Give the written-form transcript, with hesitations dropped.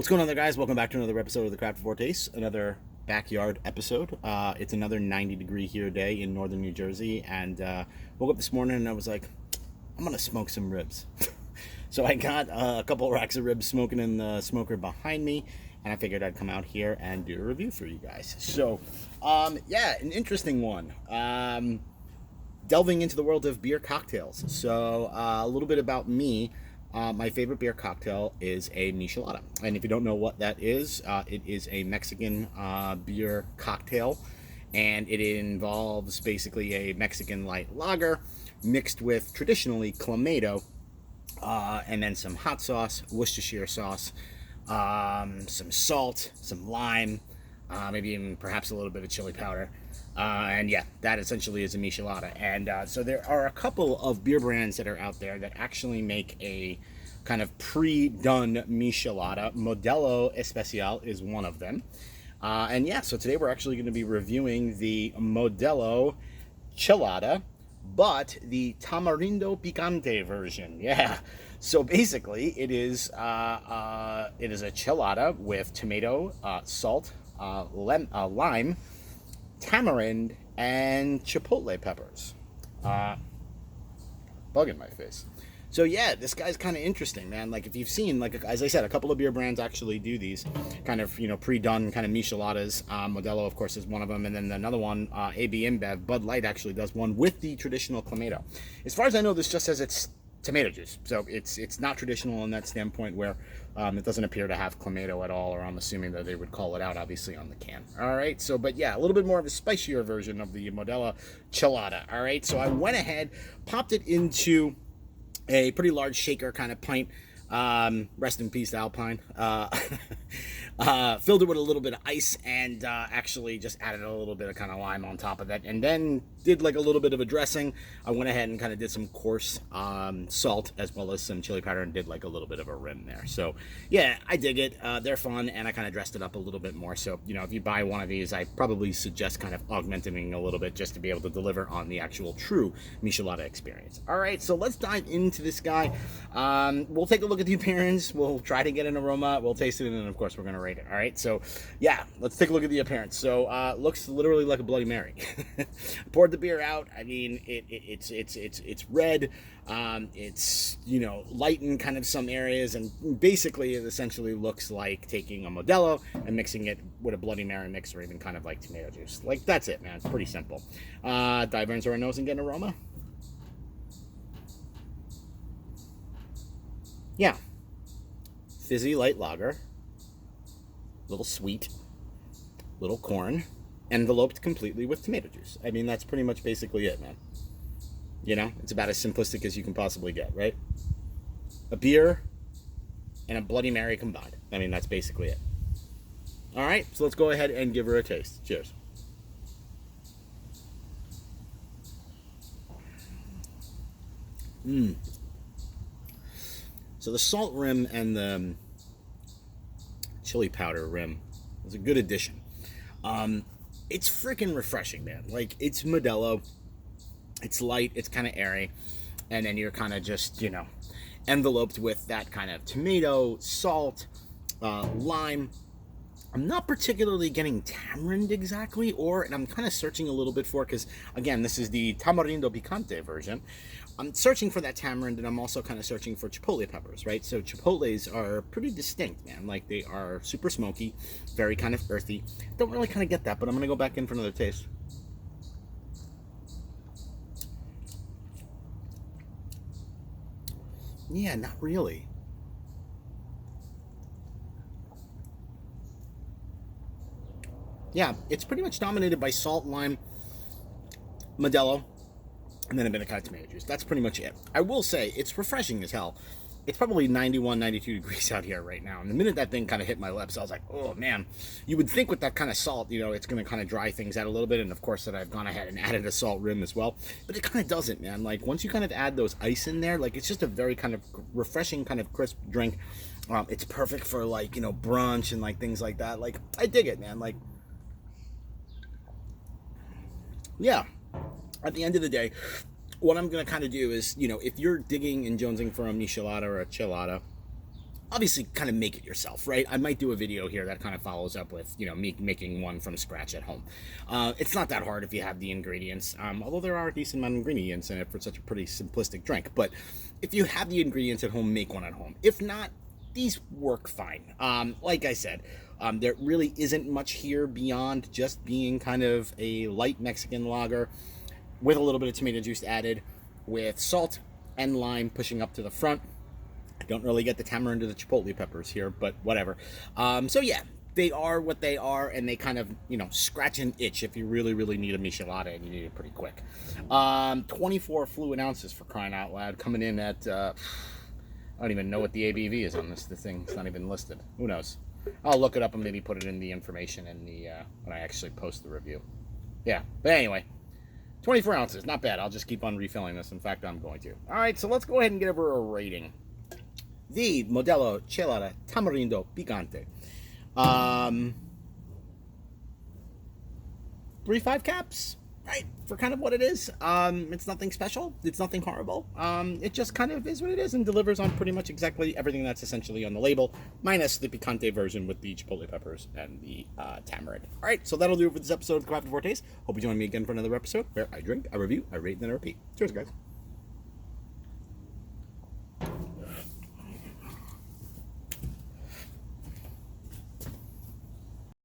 What's going on there, guys? Welcome back to another episode of the Craftavore Taste, another backyard episode. It's another 90-degree here day in northern New Jersey, and woke up this morning and I was like, I'm gonna smoke some ribs. So I got a couple of racks of ribs smoking in the smoker behind me, and I figured I'd come out here and do a review for you guys. So, yeah, an interesting one. Delving into the world of beer cocktails. So, a little bit about me. My favorite beer cocktail is a Michelada. And if you don't know what that is, it is a Mexican beer cocktail. And it involves basically a Mexican light lager mixed with traditionally clamato, and then some hot sauce, Worcestershire sauce, some salt, some lime, maybe even perhaps a little bit of chili powder. And yeah, that essentially is a Michelada. And so there are a couple of beer brands that are out there that actually make a kind of pre-done Michelada. Modelo Especial is one of them. And yeah, so today we're actually going to be reviewing the Modelo Chelada, but the Tamarino Picante version. Yeah. So basically, it is a Chelada with tomato, salt, lime, tamarind, and chipotle peppers. Bug in my face. So yeah, this guy's kind of interesting, man. Like if you've seen, like as I said, a couple of beer brands actually do these kind of, pre-done kind of Micheladas. Modelo, of course, is one of them, and then another one, AB InBev, Bud Light actually does one with the traditional clamato. As far as I know, this just says it's tomato juice, so it's not traditional in that standpoint where it doesn't appear to have clamato at all, or I'm assuming that they would call it out obviously on the can. All right, so but yeah, a little bit more of a spicier version of the Modelo Chelada. All right, so I went ahead, popped it into a pretty large shaker kind of pint. Rest in peace, Alpine. Filled it with a little bit of ice and actually just added a little bit of kind of lime on top of it, and then did like a little bit of a dressing. I went ahead and kind of did some coarse salt as well as some chili powder and did like a little bit of a rim there. So yeah, I dig it. They're fun, and I kind of dressed it up a little bit more. So if you buy one of these, I probably suggest kind of augmenting a little bit just to be able to deliver on the actual true Michelada experience. All right, so let's dive into this guy. We'll take a look at the appearance. We'll try to get an aroma. We'll taste it, and then of course we're gonna rate it. All right, so yeah, let's take a look at the appearance. So looks literally like a Bloody Mary. Poured the beer out. I mean, it's red. It's light in kind of some areas, and basically it essentially looks like taking a Modelo and mixing it with a Bloody Mary mix, or even kind of like tomato juice. Like that's it, man. It's pretty simple. Dive into our nose and get an aroma. Yeah, fizzy light lager, little sweet, little corn, enveloped completely with tomato juice. I mean, that's pretty much basically it, man. It's about as simplistic as you can possibly get, right? A beer and a Bloody Mary combined. I mean, that's basically it. All right, so let's go ahead and give her a taste. Cheers. So the salt rim and the chili powder rim is a good addition. It's freaking refreshing, man. Like, it's Modelo. It's light. It's kind of airy. And then you're kind of just, enveloped with that kind of tomato, salt, lime. I'm not particularly getting tamarind exactly, and I'm kind of searching a little bit for, because, again, this is the Tamarino Picante version. I'm searching for that tamarind, and I'm also kind of searching for chipotle peppers, right? So chipotles are pretty distinct, man. Like, they are super smoky, very kind of earthy. Don't really kind of get that, but I'm going to go back in for another taste. Yeah, not really. Yeah, it's pretty much dominated by salt, lime, Modelo, and then a bit of kind of tomato juice. That's pretty much it. I will say, it's refreshing as hell. It's probably 91, 92 degrees out here right now. And the minute that thing kind of hit my lips, I was like, oh, man. You would think with that kind of salt, it's going to kind of dry things out a little bit. And, of course, that I've gone ahead and added a salt rim as well. But it kind of doesn't, man. Like, once you kind of add those ice in there, like, it's just a very kind of refreshing, kind of crisp drink. It's perfect for, like, brunch and, like, things like that. Like, I dig it, man. Like, yeah. At the end of the day, what I'm going to kind of do is, if you're digging and jonesing for a Michelada or a Chelada, obviously kind of make it yourself, right? I might do a video here that kind of follows up with, me making one from scratch at home. It's not that hard if you have the ingredients, although there are a decent amount of ingredients in it for such a pretty simplistic drink. But if you have the ingredients at home, make one at home. If not, these work fine. Like I said, there really isn't much here beyond just being kind of a light Mexican lager with a little bit of tomato juice added, with salt and lime pushing up to the front. I don't really get the tamarind or the chipotle peppers here, but whatever. So yeah, they are what they are, and they kind of, scratch an itch if you really, really need a Michelada and you need it pretty quick. 24 fluid ounces, for crying out loud, coming in at, I don't even know what the ABV is on this. The thing's not even listed. Who knows? I'll look it up and maybe put it in the information in the when I actually post the review. Yeah, but anyway, 24 ounces, not bad. I'll just keep on refilling this. In fact, I'm going to. All right, so let's go ahead and get over a rating. The Modelo Chelada Tamarino Picante. 3.5 caps, right? For kind of what it is. It's nothing special. It's nothing horrible. It just kind of is what it is and delivers on pretty much exactly everything that's essentially on the label, minus the Picante version with the chipotle peppers and the tamarind. All right, so that'll do it for this episode of Craftavore Taste. Hope you join me again for another episode where I drink, I review, I rate, and then I repeat. Cheers, guys.